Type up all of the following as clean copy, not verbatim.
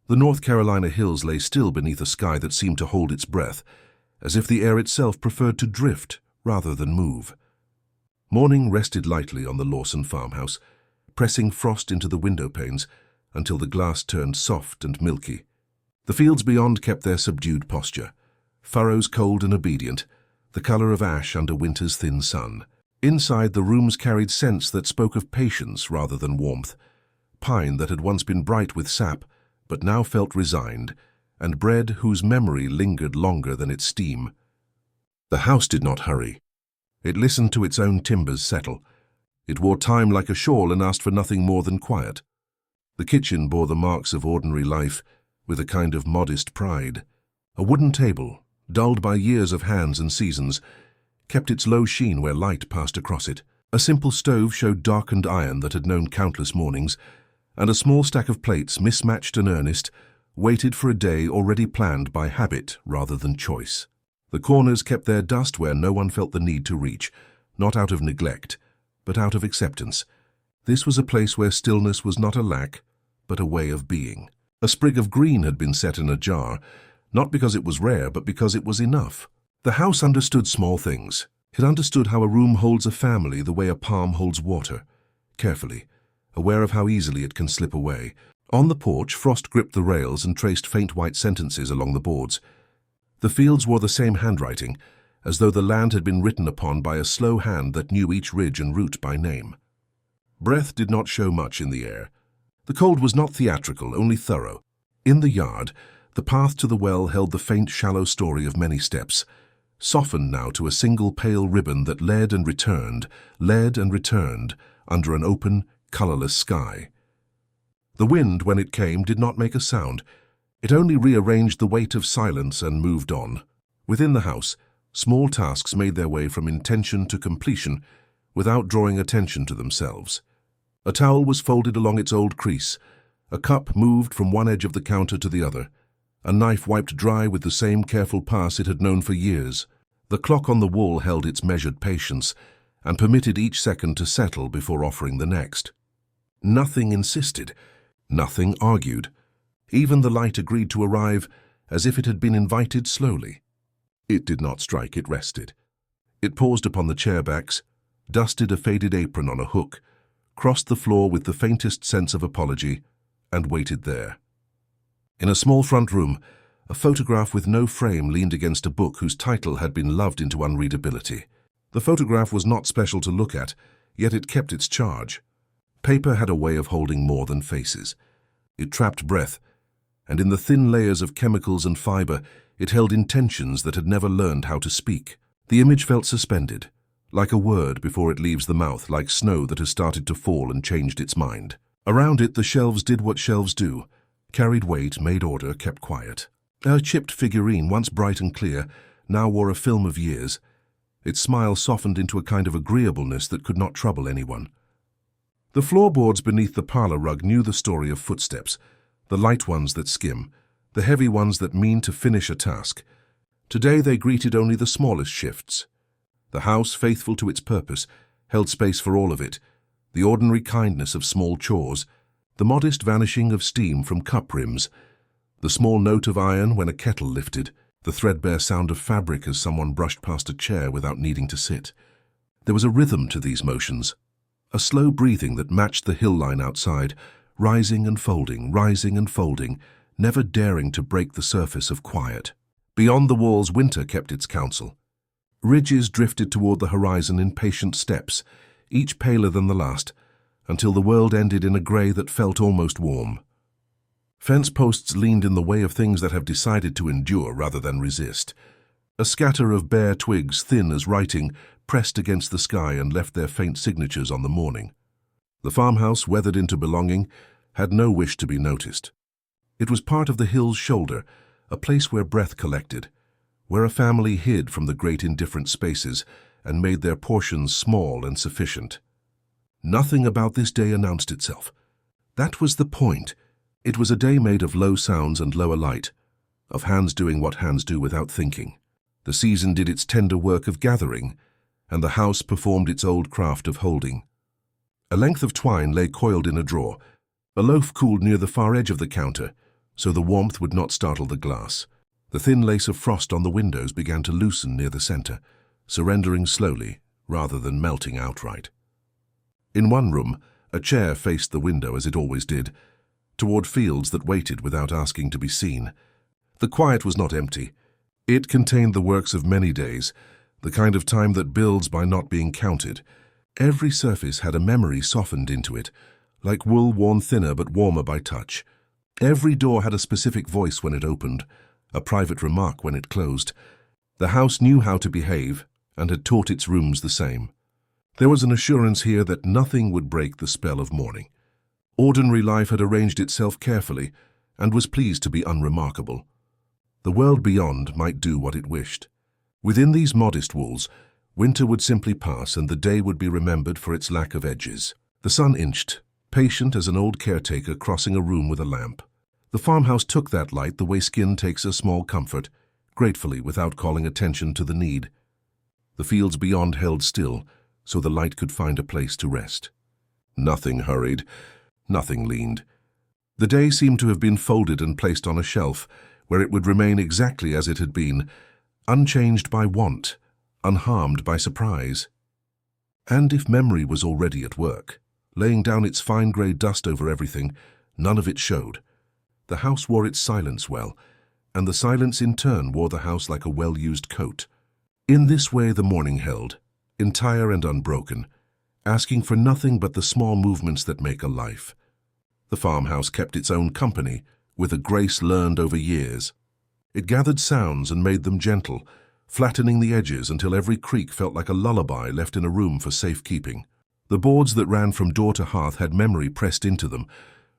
The North Carolina hills lay still beneath a sky that seemed to hold its breath, as if the air itself preferred to drift rather than move. Morning rested lightly on the Lawson farmhouse, pressing frost into the window panes until the glass turned soft and milky. The fields beyond kept their subdued posture, furrows cold and obedient, the color of ash under winter's thin sun. Inside, the rooms carried scents that spoke of patience rather than warmth, pine that had once been bright with sap, but now felt resigned, and bread whose memory lingered longer than its steam. The house did not hurry. It listened to its own timbers settle. It wore time like a shawl and asked for nothing more than quiet. The kitchen bore the marks of ordinary life, with a kind of modest pride. A wooden table, dulled by years of hands and seasons, kept its low sheen where light passed across it. A simple stove showed darkened iron that had known countless mornings, and a small stack of plates, mismatched and earnest, waited for a day already planned by habit rather than choice. The corners kept their dust where no one felt the need to reach, not out of neglect, but out of acceptance. This was a place where stillness was not a lack, but a way of being. A sprig of green had been set in a jar, not because it was rare, but because it was enough. The house understood small things. It understood how a room holds a family the way a palm holds water, carefully, aware of how easily it can slip away. On the porch, frost gripped the rails and traced faint white sentences along the boards. The fields wore the same handwriting, as though the land had been written upon by a slow hand that knew each ridge and root by name. Breath did not show much in the air. The cold was not theatrical, only thorough. In the yard, the path to the well held the faint, shallow story of many steps, softened now to a single pale ribbon that led and returned under an open, colorless sky. The wind, when it came, did not make a sound. It only rearranged the weight of silence and moved on. Within the house, small tasks made their way from intention to completion without drawing attention to themselves. A towel was folded along its old crease, a cup moved from one edge of the counter to the other, a knife wiped dry with the same careful pass it had known for years. The clock on the wall held its measured patience and permitted each second to settle before offering the next. Nothing insisted, nothing argued. Even the light agreed to arrive as if it had been invited slowly. It did not strike, it rested. It paused upon the chair backs, dusted a faded apron on a hook, crossed the floor with the faintest sense of apology, and waited there. In a small front room, a photograph with no frame leaned against a book whose title had been loved into unreadability. The photograph was not special to look at, yet it kept its charge. Paper had a way of holding more than faces. It trapped breath, and in the thin layers of chemicals and fiber, it held intentions that had never learned how to speak. The image felt suspended, like a word before it leaves the mouth, like snow that has started to fall and changed its mind. Around it, the shelves did what shelves do, carried weight, made order, kept quiet. A chipped figurine, once bright and clear, now wore a film of years. Its smile softened into a kind of agreeableness that could not trouble anyone. The floorboards beneath the parlor rug knew the story of footsteps, the light ones that skim, the heavy ones that mean to finish a task. Today they greeted only the smallest shifts. The house, faithful to its purpose, held space for all of it, the ordinary kindness of small chores, the modest vanishing of steam from cup rims, the small note of iron when a kettle lifted, the threadbare sound of fabric as someone brushed past a chair without needing to sit. There was a rhythm to these motions, a slow breathing that matched the hill line outside, rising and folding, never daring to break the surface of quiet. Beyond the walls, winter kept its counsel. Ridges drifted toward the horizon in patient steps, each paler than the last, until the world ended in a grey that felt almost warm. Fence posts leaned in the way of things that have decided to endure rather than resist. A scatter of bare twigs, thin as writing, pressed against the sky and left their faint signatures on the morning. The farmhouse, weathered into belonging, had no wish to be noticed. It was part of the hill's shoulder, a place where breath collected, where a family hid from the great indifferent spaces and made their portions small and sufficient. Nothing about this day announced itself. That was the point. It was a day made of low sounds and lower light, of hands doing what hands do without thinking. The season did its tender work of gathering, and the house performed its old craft of holding. A length of twine lay coiled in a drawer. A loaf cooled near the far edge of the counter, so the warmth would not startle the glass. The thin lace of frost on the windows began to loosen near the center, surrendering slowly rather than melting outright. In one room, a chair faced the window as it always did, toward fields that waited without asking to be seen. The quiet was not empty. It contained the works of many days, the kind of time that builds by not being counted. Every surface had a memory softened into it, like wool worn thinner but warmer by touch. Every door had a specific voice when it opened, a private remark when it closed. The house knew how to behave and had taught its rooms the same. There was an assurance here that nothing would break the spell of morning. Ordinary life had arranged itself carefully and was pleased to be unremarkable. The world beyond might do what it wished. Within these modest walls, winter would simply pass and the day would be remembered for its lack of edges. The sun inched, patient as an old caretaker crossing a room with a lamp. The farmhouse took that light the way skin takes a small comfort, gratefully without calling attention to the need. The fields beyond held still, so the light could find a place to rest. Nothing hurried, nothing leaned. The day seemed to have been folded and placed on a shelf, where it would remain exactly as it had been, unchanged by want, unharmed by surprise. And if memory was already at work, laying down its fine grey dust over everything, none of it showed. The house wore its silence well, and the silence in turn wore the house like a well-used coat. In this way the morning held, entire and unbroken, asking for nothing but the small movements that make a life. The farmhouse kept its own company, with a grace learned over years. It gathered sounds and made them gentle, flattening the edges until every creak felt like a lullaby left in a room for safekeeping. The boards that ran from door to hearth had memory pressed into them,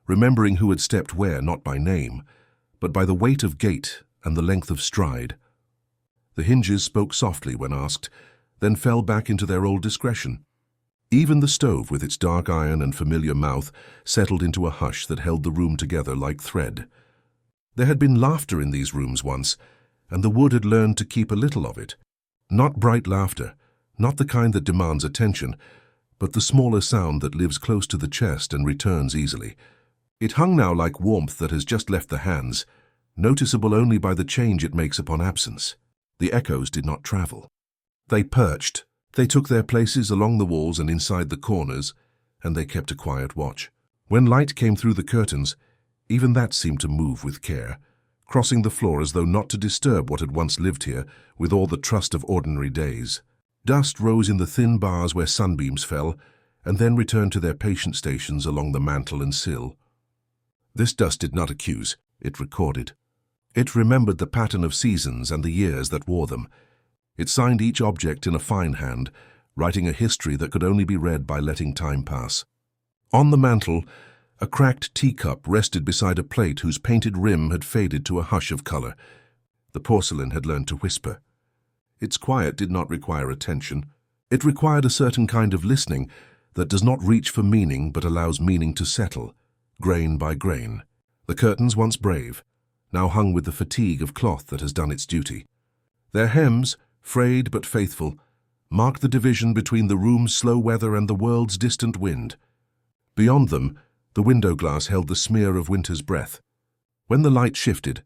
remembering who had stepped where not by name, but by the weight of gait and the length of stride. The hinges spoke softly when asked, then fell back into their old discretion. Even the stove, with its dark iron and familiar mouth, settled into a hush that held the room together like thread. There had been laughter in these rooms once, and the wood had learned to keep a little of it. Not bright laughter, not the kind that demands attention, but the smaller sound that lives close to the chest and returns easily. It hung now like warmth that has just left the hands, noticeable only by the change it makes upon absence. The echoes did not travel. They perched. They took their places along the walls and inside the corners, and they kept a quiet watch. When light came through the curtains, even that seemed to move with care, crossing the floor as though not to disturb what had once lived here with all the trust of ordinary days. Dust rose in the thin bars where sunbeams fell, and then returned to their patient stations along the mantel and sill. This dust did not accuse, it recorded. It remembered the pattern of seasons and the years that wore them. It signed each object in a fine hand, writing a history that could only be read by letting time pass. On the mantel, a cracked teacup rested beside a plate whose painted rim had faded to a hush of color. The porcelain had learned to whisper. Its quiet did not require attention. It required a certain kind of listening that does not reach for meaning but allows meaning to settle, grain by grain. The curtains, once brave, now hung with the fatigue of cloth that has done its duty. Their hems, frayed but faithful, marked the division between the room's slow weather and the world's distant wind. Beyond them, the window glass held the smear of winter's breath. When the light shifted,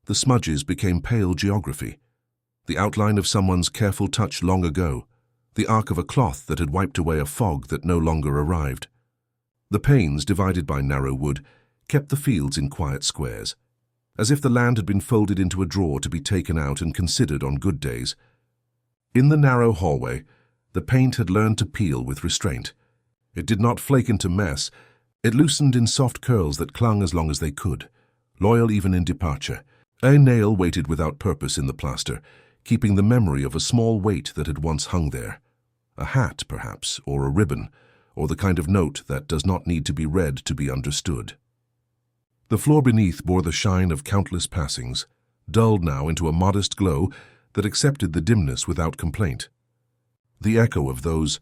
the smudges became pale geography, the outline of someone's careful touch long ago, the arc of a cloth that had wiped away a fog that no longer arrived. The panes, divided by narrow wood, kept the fields in quiet squares, as if the land had been folded into a drawer to be taken out and considered on good days. In the narrow hallway, the paint had learned to peel with restraint. It did not flake into mess. It loosened in soft curls that clung as long as they could, loyal even in departure. A nail waited without purpose in the plaster, keeping the memory of a small weight that had once hung there. A hat, perhaps, or a ribbon, or the kind of note that does not need to be read to be understood. The floor beneath bore the shine of countless passings, dulled now into a modest glow that accepted the dimness without complaint. The echo of those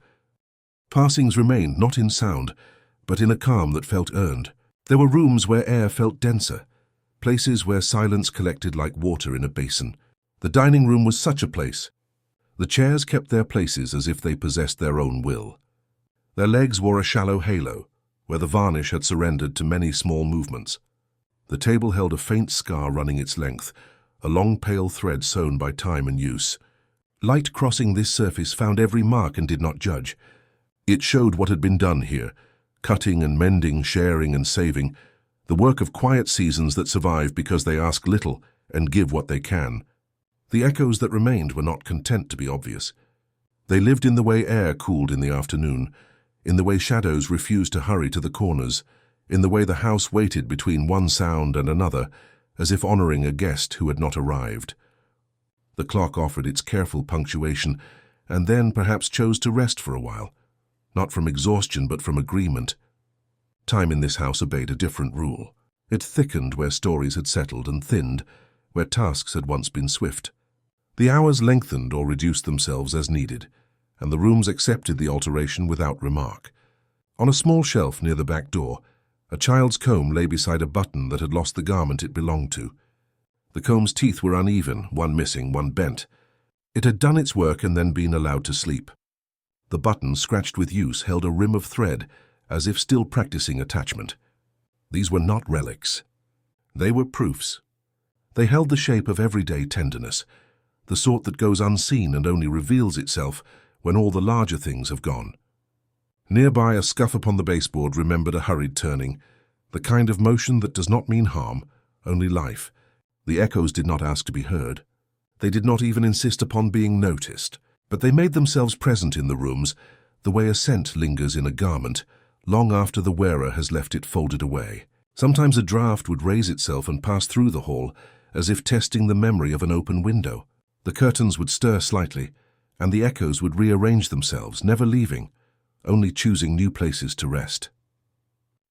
passings remained not in sound, but in a calm that felt earned. There were rooms where air felt denser, places where silence collected like water in a basin. The dining room was such a place. The chairs kept their places as if they possessed their own will. Their legs wore a shallow halo, where the varnish had surrendered to many small movements. The table held a faint scar running its length, a long pale thread sewn by time and use. Light crossing this surface found every mark and did not judge. It showed what had been done here, cutting and mending, sharing and saving, the work of quiet seasons that survive because they ask little and give what they can. The echoes that remained were not content to be obvious. They lived in the way air cooled in the afternoon, in the way shadows refused to hurry to the corners, in the way the house waited between one sound and another, as if honoring a guest who had not arrived. The clock offered its careful punctuation, and then perhaps chose to rest for a while, not from exhaustion but from agreement. Time in this house obeyed a different rule. It thickened where stories had settled and thinned where tasks had once been swift. The hours lengthened or reduced themselves as needed, and the rooms accepted the alteration without remark. On a small shelf near the back door, a child's comb lay beside a button that had lost the garment it belonged to. The comb's teeth were uneven, one missing, one bent. It had done its work and then been allowed to sleep. The button, scratched with use, held a rim of thread, as if still practicing attachment. These were not relics. They were proofs. They held the shape of everyday tenderness, the sort that goes unseen and only reveals itself when all the larger things have gone. Nearby, a scuff upon the baseboard remembered a hurried turning, the kind of motion that does not mean harm, only life. The echoes did not ask to be heard. They did not even insist upon being noticed, but they made themselves present in the rooms, the way a scent lingers in a garment, long after the wearer has left it folded away. Sometimes a draught would raise itself and pass through the hall, as if testing the memory of an open window. The curtains would stir slightly, and the echoes would rearrange themselves, never leaving, only choosing new places to rest.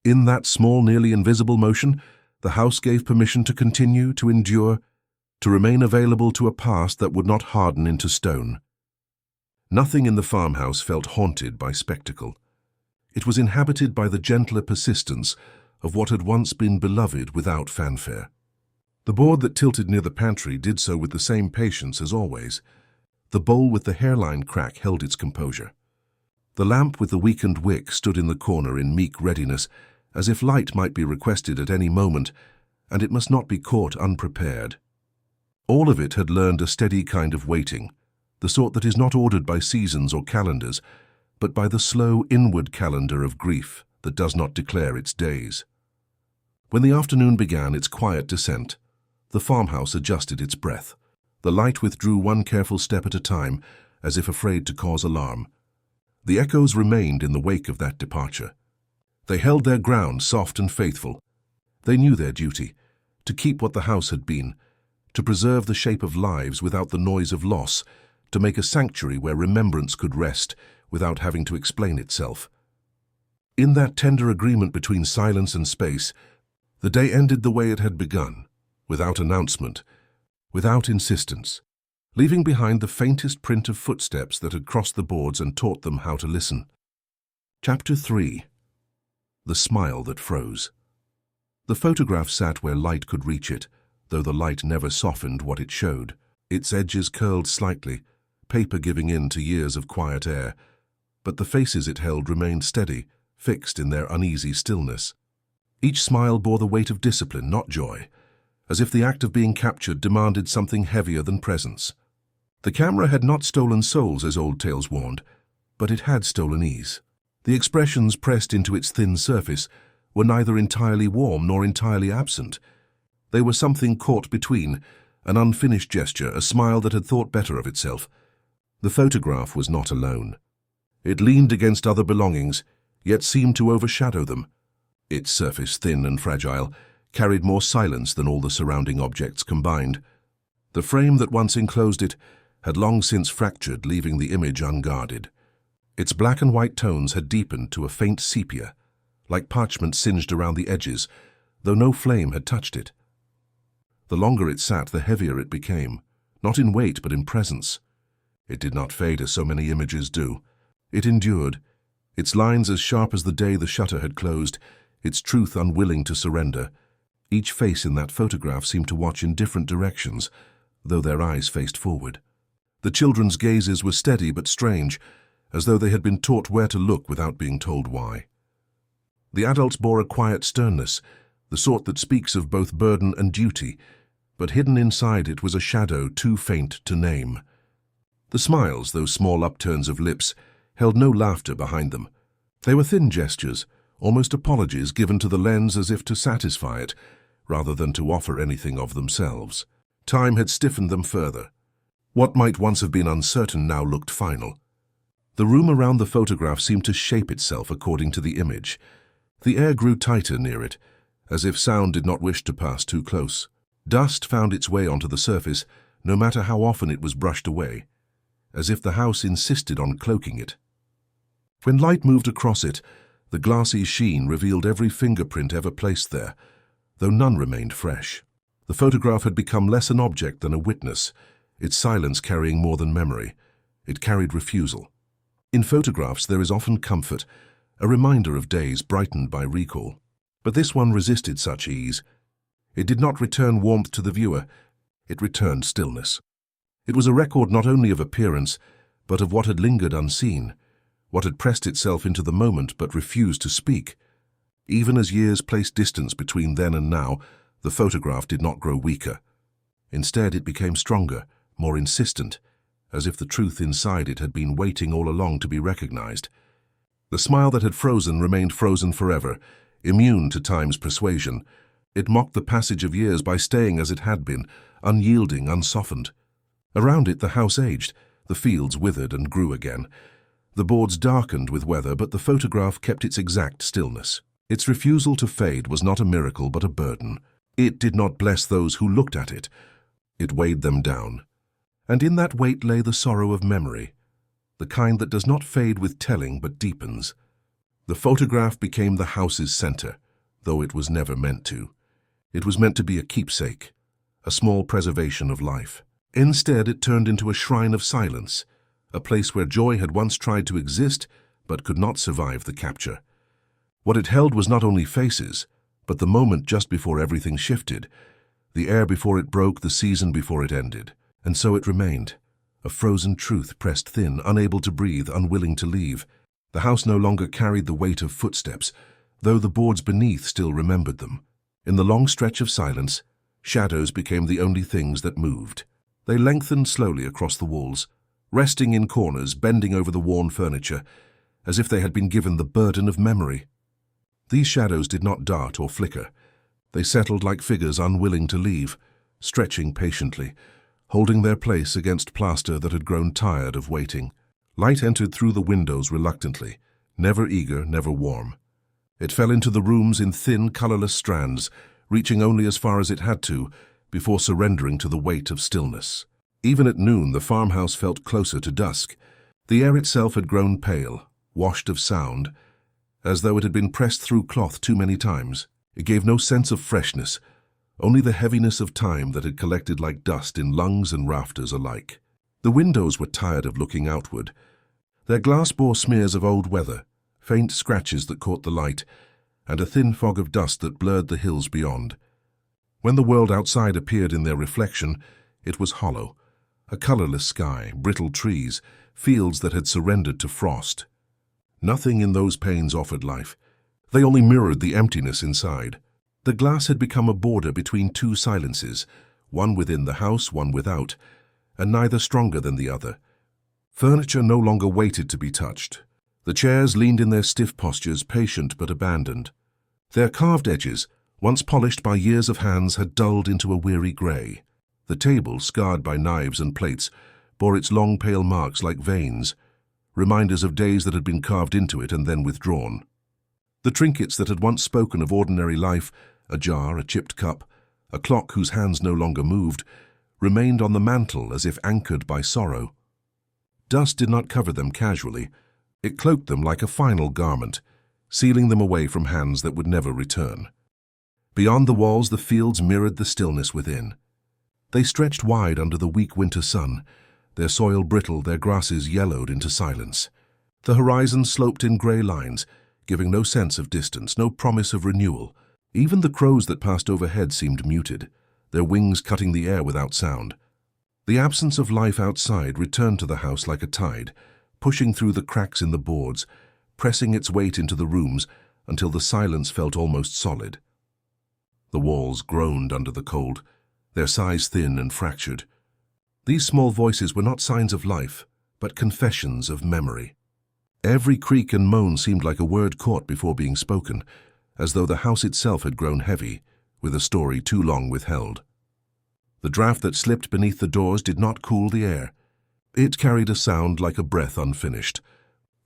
In that small, nearly invisible motion, the house gave permission to continue, to endure, to remain available to a past that would not harden into stone. Nothing in the farmhouse felt haunted by spectacle. It was inhabited by the gentler persistence of what had once been beloved without fanfare. The board that tilted near the pantry did so with the same patience as always. The bowl with the hairline crack held its composure. The lamp with the weakened wick stood in the corner in meek readiness, as if light might be requested at any moment, and it must not be caught unprepared. All of it had learned a steady kind of waiting, the sort that is not ordered by seasons or calendars, but by the slow inward calendar of grief that does not declare its days. When the afternoon began its quiet descent, the farmhouse adjusted its breath. The light withdrew one careful step at a time, as if afraid to cause alarm. The echoes remained in the wake of that departure. They held their ground, soft and faithful. They knew their duty, to keep what the house had been, to preserve the shape of lives without the noise of loss, to make a sanctuary where remembrance could rest without having to explain itself. In that tender agreement between silence and space, the day ended the way it had begun, without announcement, without insistence, leaving behind the faintest print of footsteps that had crossed the boards and taught them how to listen. Chapter 3. The Smile That Froze. The photograph sat where light could reach it, though the light never softened what it showed. Its edges curled slightly, paper giving in to years of quiet air, but the faces it held remained steady, fixed in their uneasy stillness. Each smile bore the weight of discipline, not joy, as if the act of being captured demanded something heavier than presence. The camera had not stolen souls, as old tales warned, but it had stolen ease. The expressions pressed into its thin surface were neither entirely warm nor entirely absent. They were something caught between, an unfinished gesture, a smile that had thought better of itself. The photograph was not alone. It leaned against other belongings, yet seemed to overshadow them. Its surface, thin and fragile, carried more silence than all the surrounding objects combined. The frame that once enclosed it had long since fractured, leaving the image unguarded. Its black and white tones had deepened to a faint sepia, like parchment singed around the edges, though no flame had touched it. The longer it sat, the heavier it became, not in weight but in presence. It did not fade as so many images do. It endured, its lines as sharp as the day the shutter had closed, its truth unwilling to surrender. Each face in that photograph seemed to watch in different directions, though their eyes faced forward. The children's gazes were steady but strange, as though they had been taught where to look without being told why. The adults bore a quiet sternness, the sort that speaks of both burden and duty, but hidden inside it was a shadow too faint to name. The smiles, those small upturns of lips, held no laughter behind them. They were thin gestures, almost apologies given to the lens as if to satisfy it, rather than to offer anything of themselves. Time had stiffened them further. What might once have been uncertain now looked final. The room around the photograph seemed to shape itself according to the image. The air grew tighter near it, as if sound did not wish to pass too close. Dust found its way onto the surface, no matter how often it was brushed away, as if the house insisted on cloaking it. When light moved across it, the glassy sheen revealed every fingerprint ever placed there, though none remained fresh. The photograph had become less an object than a witness, its silence carrying more than memory. It carried refusal. In photographs there is often comfort, a reminder of days brightened by recall. But this one resisted such ease. It did not return warmth to the viewer, it returned stillness. It was a record not only of appearance, but of what had lingered unseen, what had pressed itself into the moment but refused to speak. Even as years placed distance between then and now, the photograph did not grow weaker. Instead, it became stronger, more insistent, as if the truth inside it had been waiting all along to be recognized. The smile that had frozen remained frozen forever, immune to time's persuasion. It mocked the passage of years by staying as it had been, unyielding, unsoftened. Around it the house aged, the fields withered and grew again. The boards darkened with weather, but the photograph kept its exact stillness. Its refusal to fade was not a miracle but a burden. It did not bless those who looked at it. It weighed them down. And in that weight lay the sorrow of memory, the kind that does not fade with telling but deepens. The photograph became the house's center, though it was never meant to. It was meant to be a keepsake, a small preservation of life. Instead, it turned into a shrine of silence, a place where joy had once tried to exist but could not survive the capture. What it held was not only faces, but the moment just before everything shifted, the air before it broke, the season before it ended. And so it remained, a frozen truth pressed thin, unable to breathe, unwilling to leave. The house no longer carried the weight of footsteps, though the boards beneath still remembered them. In the long stretch of silence, shadows became the only things that moved. They lengthened slowly across the walls, resting in corners, bending over the worn furniture, as if they had been given the burden of memory. These shadows did not dart or flicker. They settled like figures unwilling to leave, stretching patiently, holding their place against plaster that had grown tired of waiting. Light entered through the windows reluctantly, never eager, never warm. It fell into the rooms in thin, colorless strands, reaching only as far as it had to, before surrendering to the weight of stillness. Even at noon, the farmhouse felt closer to dusk. The air itself had grown pale, washed of sound, as though it had been pressed through cloth too many times. It gave no sense of freshness, only the heaviness of time that had collected like dust in lungs and rafters alike. The windows were tired of looking outward. Their glass bore smears of old weather, faint scratches that caught the light, and a thin fog of dust that blurred the hills beyond. When the world outside appeared in their reflection, it was hollow, a colorless sky, brittle trees, fields that had surrendered to frost. Nothing in those panes offered life. They only mirrored the emptiness inside. The glass had become a border between two silences, one within the house, one without, and neither stronger than the other. Furniture no longer waited to be touched. The chairs leaned in their stiff postures, patient but abandoned. Their carved edges, once polished by years of hands, had dulled into a weary grey. The table, scarred by knives and plates, bore its long pale marks like veins, reminders of days that had been carved into it and then withdrawn. The trinkets that had once spoken of ordinary life, a jar, a chipped cup, a clock whose hands no longer moved, remained on the mantel as if anchored by sorrow. Dust did not cover them casually. It cloaked them like a final garment, sealing them away from hands that would never return. Beyond the walls, the fields mirrored the stillness within. They stretched wide under the weak winter sun, their soil brittle, their grasses yellowed into silence. The horizon sloped in grey lines, giving no sense of distance, no promise of renewal. Even the crows that passed overhead seemed muted, their wings cutting the air without sound. The absence of life outside returned to the house like a tide, pushing through the cracks in the boards, pressing its weight into the rooms until the silence felt almost solid. The walls groaned under the cold, their sides thin and fractured. These small voices were not signs of life, but confessions of memory. Every creak and moan seemed like a word caught before being spoken, as though the house itself had grown heavy, with a story too long withheld. The draught that slipped beneath the doors did not cool the air. It carried a sound like a breath unfinished.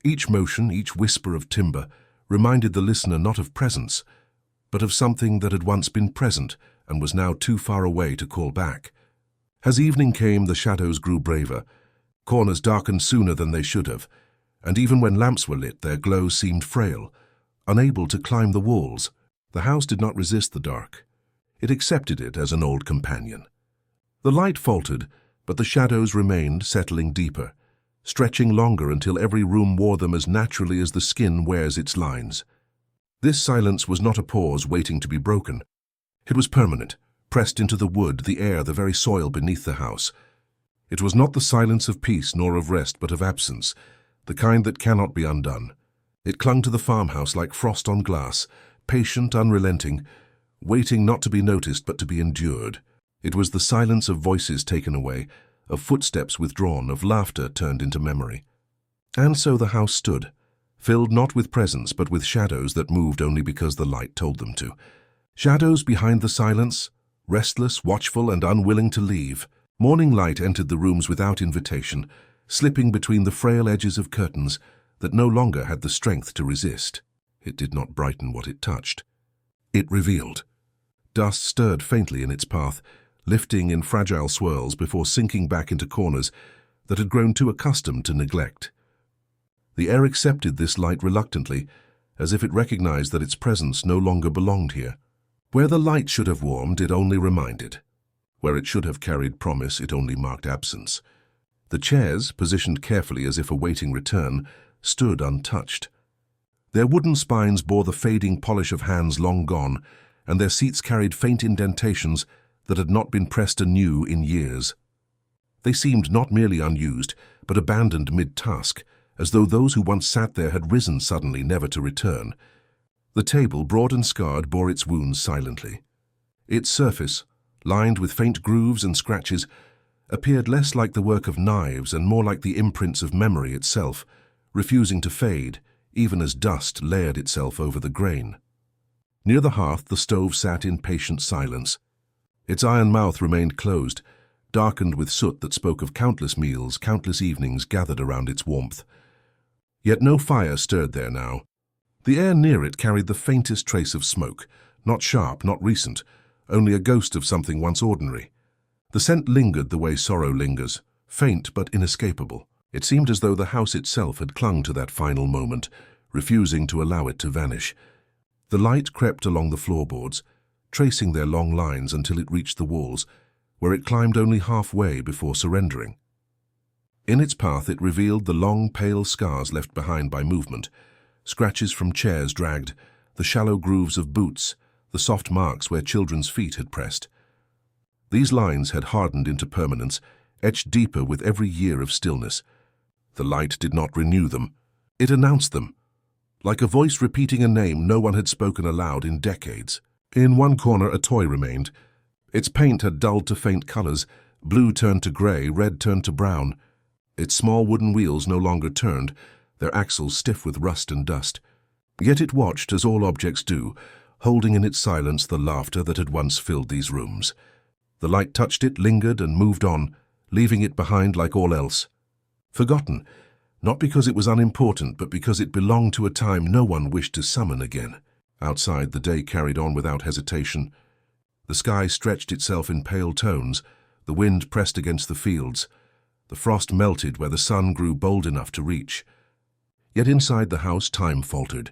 Each motion, each whisper of timber, reminded the listener not of presence, but of something that had once been present and was now too far away to call back. As evening came, the shadows grew braver. Corners darkened sooner than they should have, and even when lamps were lit, their glow seemed frail, unable to climb the walls. The house did not resist the dark. It accepted it as an old companion. The light faltered, but the shadows remained, settling deeper, stretching longer until every room wore them as naturally as the skin wears its lines. This silence was not a pause waiting to be broken. It was permanent, pressed into the wood, the air, the very soil beneath the house. It was not the silence of peace nor of rest, but of absence, the kind that cannot be undone. It clung to the farmhouse like frost on glass, patient, unrelenting, waiting not to be noticed but to be endured. It was the silence of voices taken away, of footsteps withdrawn, of laughter turned into memory. And so the house stood, filled not with presence but with shadows that moved only because the light told them to. Shadows behind the silence, restless, watchful, and unwilling to leave. Morning light entered the rooms without invitation, slipping between the frail edges of curtains that no longer had the strength to resist. It did not brighten what it touched. It revealed. Dust stirred faintly in its path, lifting in fragile swirls before sinking back into corners that had grown too accustomed to neglect. The air accepted this light reluctantly, as if it recognized that its presence no longer belonged here. Where the light should have warmed, it only reminded. Where it should have carried promise, it only marked absence. The chairs, positioned carefully as if awaiting return, stood untouched. Their wooden spines bore the fading polish of hands long gone, and their seats carried faint indentations that had not been pressed anew in years. They seemed not merely unused, but abandoned mid-task, as though those who once sat there had risen suddenly, never to return. The table, broad and scarred, bore its wounds silently. Its surface, lined with faint grooves and scratches, appeared less like the work of knives and more like the imprints of memory itself, refusing to fade, even as dust layered itself over the grain. Near the hearth, the stove sat in patient silence. Its iron mouth remained closed, darkened with soot that spoke of countless meals, countless evenings gathered around its warmth. Yet no fire stirred there now. The air near it carried the faintest trace of smoke, not sharp, not recent, only a ghost of something once ordinary. The scent lingered the way sorrow lingers, faint but inescapable. It seemed as though the house itself had clung to that final moment, refusing to allow it to vanish. The light crept along the floorboards, tracing their long lines until it reached the walls, where it climbed only halfway before surrendering. In its path it revealed the long, pale scars left behind by movement, scratches from chairs dragged, the shallow grooves of boots, the soft marks where children's feet had pressed. These lines had hardened into permanence, etched deeper with every year of stillness. The light did not renew them. It announced them, like a voice repeating a name no one had spoken aloud in decades. In one corner a toy remained. Its paint had dulled to faint colors, blue turned to gray, red turned to brown. Its small wooden wheels no longer turned, their axles stiff with rust and dust. Yet it watched, as all objects do, holding in its silence the laughter that had once filled these rooms. The light touched it, lingered, and moved on, leaving it behind like all else. Forgotten, not because it was unimportant, but because it belonged to a time no one wished to summon again. Outside, the day carried on without hesitation. The sky stretched itself in pale tones, the wind pressed against the fields. The frost melted where the sun grew bold enough to reach. Yet inside the house time faltered.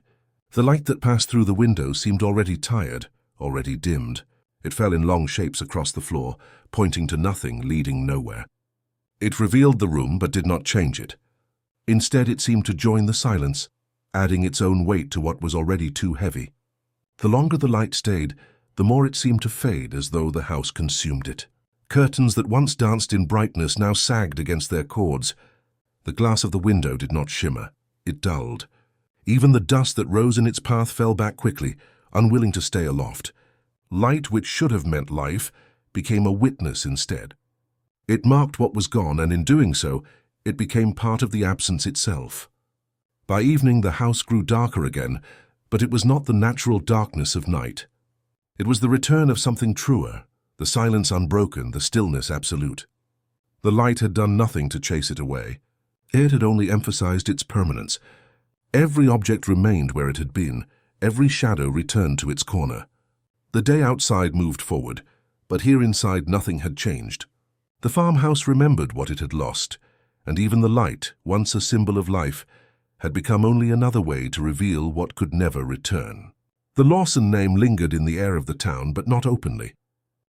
The light that passed through the window seemed already tired, already dimmed. It fell in long shapes across the floor, pointing to nothing, leading nowhere. It revealed the room but did not change it. Instead, it seemed to join the silence, adding its own weight to what was already too heavy. The longer the light stayed, the more it seemed to fade, as though the house consumed it. Curtains that once danced in brightness now sagged against their cords. The glass of the window did not shimmer. It dulled. Even the dust that rose in its path fell back quickly, unwilling to stay aloft. Light, which should have meant life, became a witness instead. It marked what was gone, and in doing so, it became part of the absence itself. By evening, the house grew darker again, but it was not the natural darkness of night. It was the return of something truer, the silence unbroken, the stillness absolute. The light had done nothing to chase it away. It had only emphasized its permanence. Every object remained where it had been, every shadow returned to its corner. The day outside moved forward, but here inside nothing had changed. The farmhouse remembered what it had lost, and even the light, once a symbol of life, had become only another way to reveal what could never return. The Lawson name lingered in the air of the town, but not openly.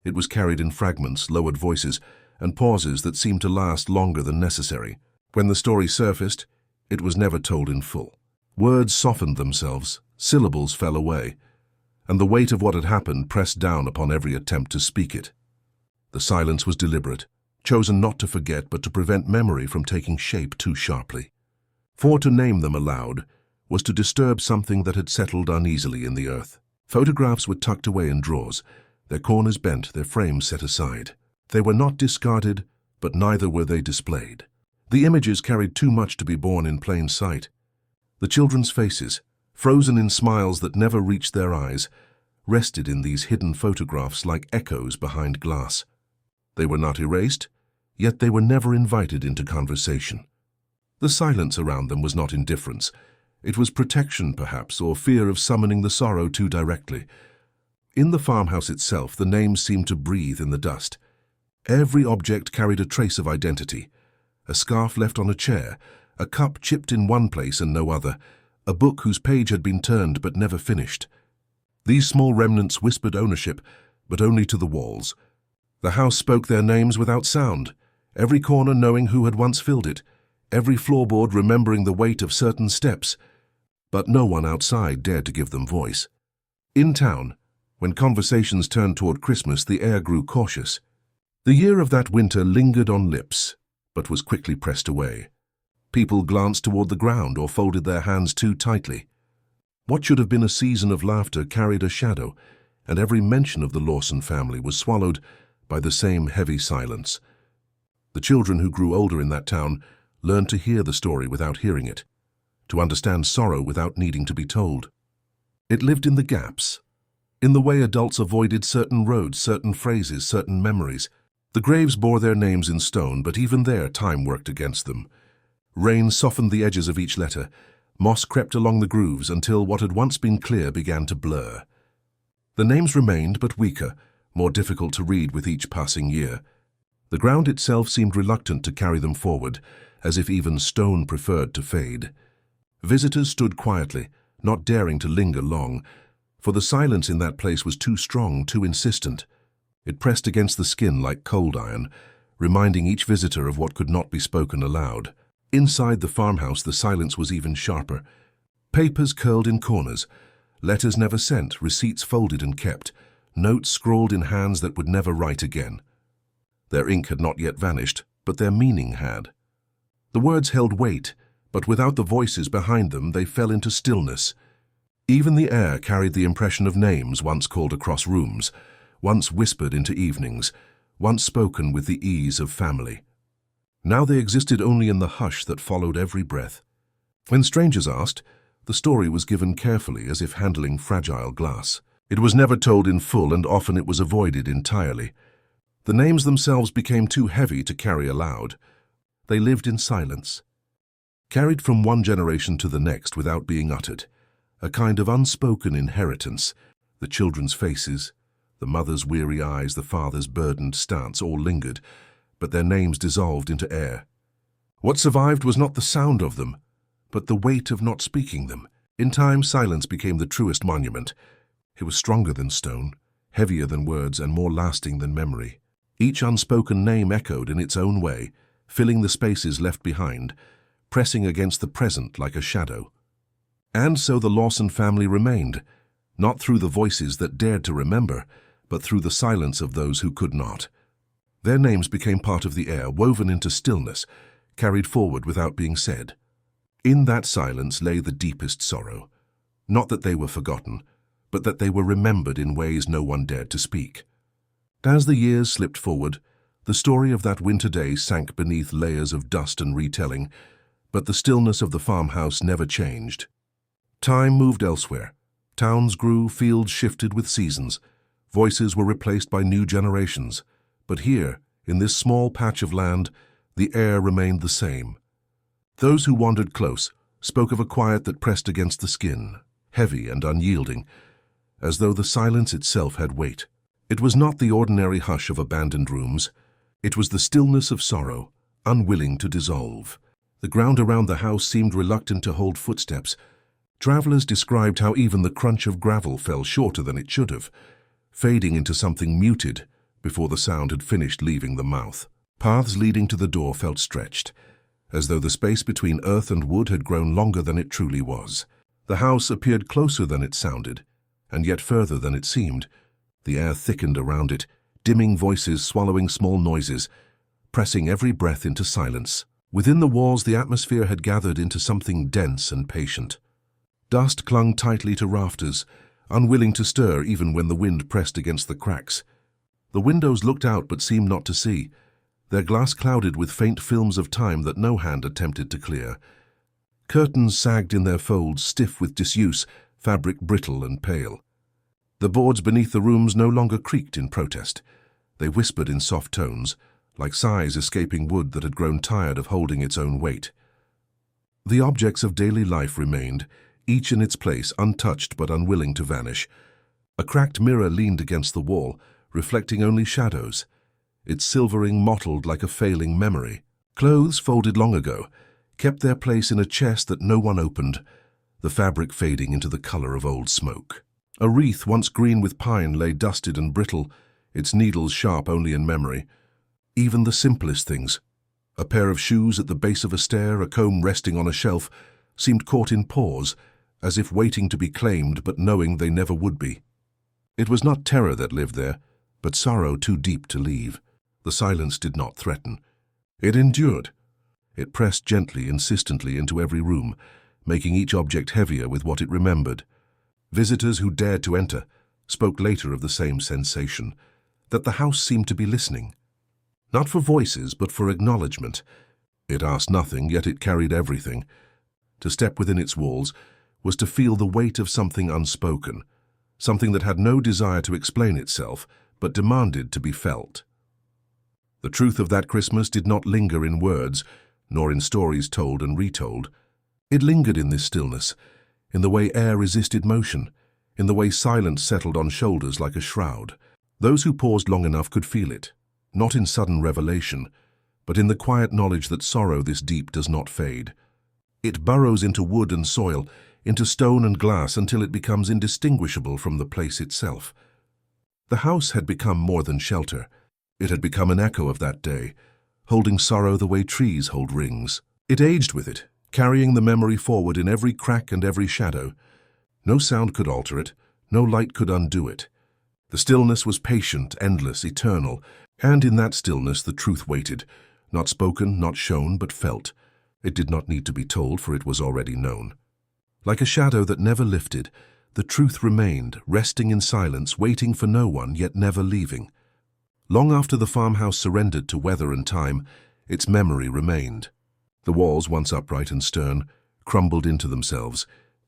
It was carried in fragments, lowered voices, and pauses that seemed to last longer than necessary. When the story surfaced, it was never told in full. Words softened themselves, syllables fell away, and the weight of what had happened pressed down upon every attempt to speak it. The silence was deliberate, chosen not to forget but to prevent memory from taking shape too sharply. For to name them aloud was to disturb something that had settled uneasily in the earth. Photographs were tucked away in drawers, their corners bent, their frames set aside. They were not discarded, but neither were they displayed. The images carried too much to be borne in plain sight. The children's faces, frozen in smiles that never reached their eyes, rested in these hidden photographs like echoes behind glass. They were not erased, yet they were never invited into conversation. The silence around them was not indifference. It was protection, perhaps, or fear of summoning the sorrow too directly. In the farmhouse itself, the names seemed to breathe in the dust. Every object carried a trace of identity. A scarf left on a chair, a cup chipped in one place and no other, a book whose page had been turned but never finished. These small remnants whispered ownership, but only to the walls. The house spoke their names without sound, every corner knowing who had once filled it, every floorboard remembering the weight of certain steps, but no one outside dared to give them voice. In town, when conversations turned toward Christmas, the air grew cautious. The year of that winter lingered on lips, but was quickly pressed away. People glanced toward the ground or folded their hands too tightly. What should have been a season of laughter carried a shadow, and every mention of the Lawson family was swallowed by the same heavy silence. The children who grew older in that town learned to hear the story without hearing it, to understand sorrow without needing to be told. It lived in the gaps, in the way adults avoided certain roads, certain phrases, certain memories. The graves bore their names in stone, but even there time worked against them. Rain softened the edges of each letter. Moss crept along the grooves until what had once been clear began to blur. The names remained, but weaker, more difficult to read with each passing year. The ground itself seemed reluctant to carry them forward, as if even stone preferred to fade. Visitors stood quietly, not daring to linger long, for the silence in that place was too strong, too insistent. It pressed against the skin like cold iron, reminding each visitor of what could not be spoken aloud. Inside the farmhouse, the silence was even sharper. Papers curled in corners, letters never sent, receipts folded and kept, notes scrawled in hands that would never write again. Their ink had not yet vanished, but their meaning had. The words held weight, but without the voices behind them, they fell into stillness. Even the air carried the impression of names once called across rooms, once whispered into evenings, once spoken with the ease of family. Now they existed only in the hush that followed every breath. When strangers asked, the story was given carefully, as if handling fragile glass. It was never told in full, and often it was avoided entirely. The names themselves became too heavy to carry aloud. They lived in silence, carried from one generation to the next without being uttered, a kind of unspoken inheritance. The children's faces, the mother's weary eyes, the father's burdened stance, all lingered, but their names dissolved into air. What survived was not the sound of them, but the weight of not speaking them. In time, silence became the truest monument. It was stronger than stone, heavier than words, and more lasting than memory. Each unspoken name echoed in its own way, filling the spaces left behind, pressing against the present like a shadow. And so the Lawson family remained, not through the voices that dared to remember, but through the silence of those who could not. Their names became part of the air, woven into stillness, carried forward without being said. In that silence lay the deepest sorrow. Not that they were forgotten, but that they were remembered in ways no one dared to speak. As the years slipped forward, the story of that winter day sank beneath layers of dust and retelling, but the stillness of the farmhouse never changed. Time moved elsewhere. Towns grew, fields shifted with seasons. Voices were replaced by new generations. But here, in this small patch of land, the air remained the same. Those who wandered close spoke of a quiet that pressed against the skin, heavy and unyielding, as though the silence itself had weight. It was not the ordinary hush of abandoned rooms. It was the stillness of sorrow, unwilling to dissolve. The ground around the house seemed reluctant to hold footsteps. Travelers described how even the crunch of gravel fell shorter than it should have, fading into something muted before the sound had finished leaving the mouth. Paths leading to the door felt stretched, as though the space between earth and wood had grown longer than it truly was. The house appeared closer than it sounded, and yet further than it seemed. The air thickened around it, dimming voices swallowing small noises, pressing every breath into silence. Within the walls, the atmosphere had gathered into something dense and patient. Dust clung tightly to rafters, unwilling to stir even when the wind pressed against the cracks. The windows looked out but seemed not to see, their glass clouded with faint films of time that no hand attempted to clear. Curtains sagged in their folds, stiff with disuse, fabric brittle and pale. The boards beneath the rooms no longer creaked in protest. They whispered in soft tones, like sighs escaping wood that had grown tired of holding its own weight. The objects of daily life remained, each in its place, untouched but unwilling to vanish. A cracked mirror leaned against the wall, reflecting only shadows, its silvering mottled like a failing memory. Clothes folded long ago kept their place in a chest that no one opened, the fabric fading into the color of old smoke. A wreath once green with pine lay dusted and brittle, its needles sharp only in memory. Even the simplest things, a pair of shoes at the base of a stair, a comb resting on a shelf, seemed caught in pause, as if waiting to be claimed but knowing they never would be. It was not terror that lived there, but sorrow too deep to leave. The silence did not threaten. It endured. It pressed gently, insistently into every room, making each object heavier with what it remembered. Visitors who dared to enter spoke later of the same sensation, that the house seemed to be listening. Not for voices, but for acknowledgement. It asked nothing, yet it carried everything. To step within its walls was to feel the weight of something unspoken, something that had no desire to explain itself, but demanded to be felt. The truth of that Christmas did not linger in words, nor in stories told and retold. It lingered in this stillness, in the way air resisted motion, in the way silence settled on shoulders like a shroud. Those who paused long enough could feel it, not in sudden revelation, but in the quiet knowledge that sorrow this deep does not fade. It burrows into wood and soil, into stone and glass until it becomes indistinguishable from the place itself. The house had become more than shelter. It had become an echo of that day, holding sorrow the way trees hold rings. It aged with it, carrying the memory forward in every crack and every shadow. No sound could alter it, no light could undo it. The stillness was patient, endless, eternal, and in that stillness the truth waited, not spoken, not shown, but felt. It did not need to be told, for it was already known. Like a shadow that never lifted, the truth remained, resting in silence, waiting for no one, yet never leaving. Long after the farmhouse surrendered to weather and time, its memory remained. The walls, once upright and stern, crumbled into themselves,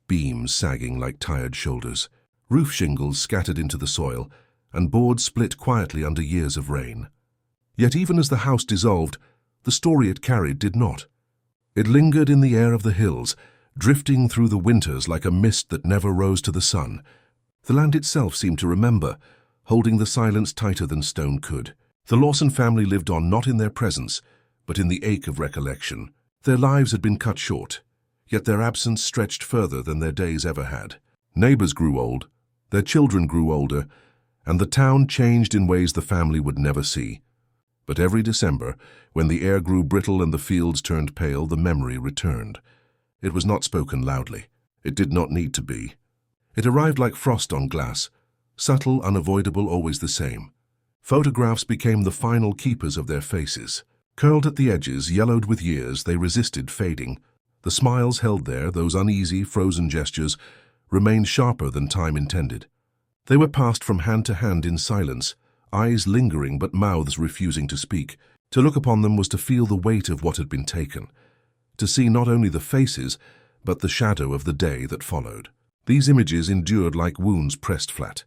beams sagging like tired shoulders. Roof shingles scattered into the soil, and boards split quietly under years of rain. Yet even as the house dissolved, the story it carried did not. It lingered in the air of the hills, drifting through the winters like a mist that never rose to the sun. The land itself seemed to remember, holding the silence tighter than stone could. The Lawson family lived on not in their presence, but in the ache of recollection. Their lives had been cut short, yet their absence stretched further than their days ever had. Neighbors grew old, their children grew older, and the town changed in ways the family would never see. But every December, when the air grew brittle and the fields turned pale, the memory returned. It was not spoken loudly. It did not need to be. It arrived like frost on glass, subtle, unavoidable, always the same. Photographs became the final keepers of their faces. Curled at the edges, yellowed with years, they resisted fading. The smiles held there, those uneasy, frozen gestures, remained sharper than time intended. They were passed from hand to hand in silence, eyes lingering but mouths refusing to speak. To look upon them was to feel the weight of what had been taken, to see not only the faces, but the shadow of the day that followed. These images endured like wounds pressed flat.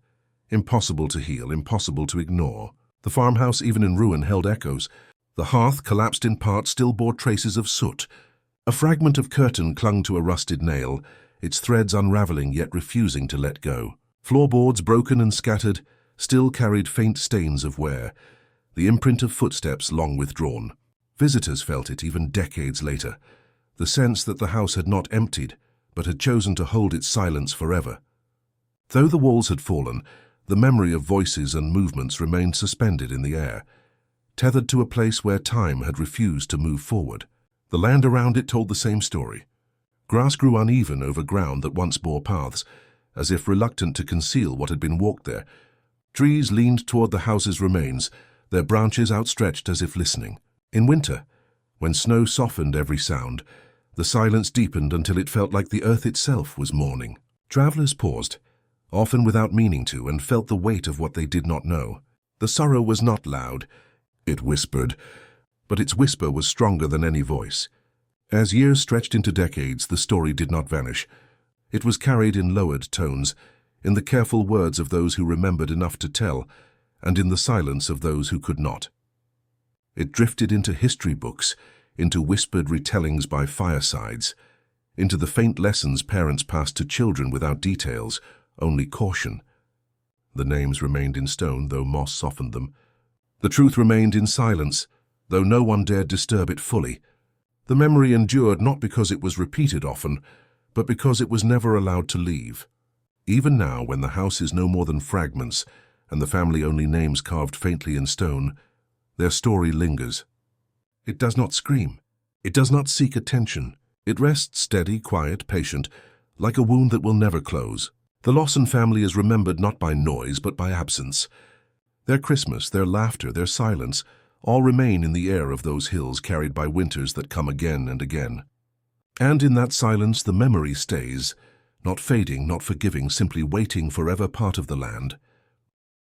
Impossible to heal, impossible to ignore. The farmhouse, even in ruin, held echoes. The hearth, collapsed in part, still bore traces of soot. A fragment of curtain clung to a rusted nail, its threads unraveling yet refusing to let go. Floorboards, broken and scattered, still carried faint stains of wear, the imprint of footsteps long withdrawn. Visitors felt it even decades later, the sense that the house had not emptied, but had chosen to hold its silence forever. Though the walls had fallen, the memory of voices and movements remained suspended in the air, tethered to a place where time had refused to move forward. The land around it told the same story. Grass grew uneven over ground that once bore paths, as if reluctant to conceal what had been walked there. Trees leaned toward the house's remains, their branches outstretched as if listening. In winter, when snow softened every sound, the silence deepened until it felt like the earth itself was mourning. Travelers paused, often without meaning to, and felt the weight of what they did not know. The sorrow was not loud. It whispered, but its whisper was stronger than any voice. As years stretched into decades, the story did not vanish. It was carried in lowered tones, in the careful words of those who remembered enough to tell, and in the silence of those who could not. It drifted into history books, into whispered retellings by firesides, into the faint lessons parents passed to children without details, only caution. The names remained in stone, though moss softened them. The truth remained in silence, though no one dared disturb it fully. The memory endured not because it was repeated often, but because it was never allowed to leave. Even now, when the house is no more than fragments, and the family only names carved faintly in stone, their story lingers. It does not scream. It does not seek attention. It rests steady, quiet, patient, like a wound that will never close. The Lawson family is remembered not by noise, but by absence. Their Christmas, their laughter, their silence, all remain in the air of those hills carried by winters that come again and again. And in that silence the memory stays, not fading, not forgiving, simply waiting, forever part of the land.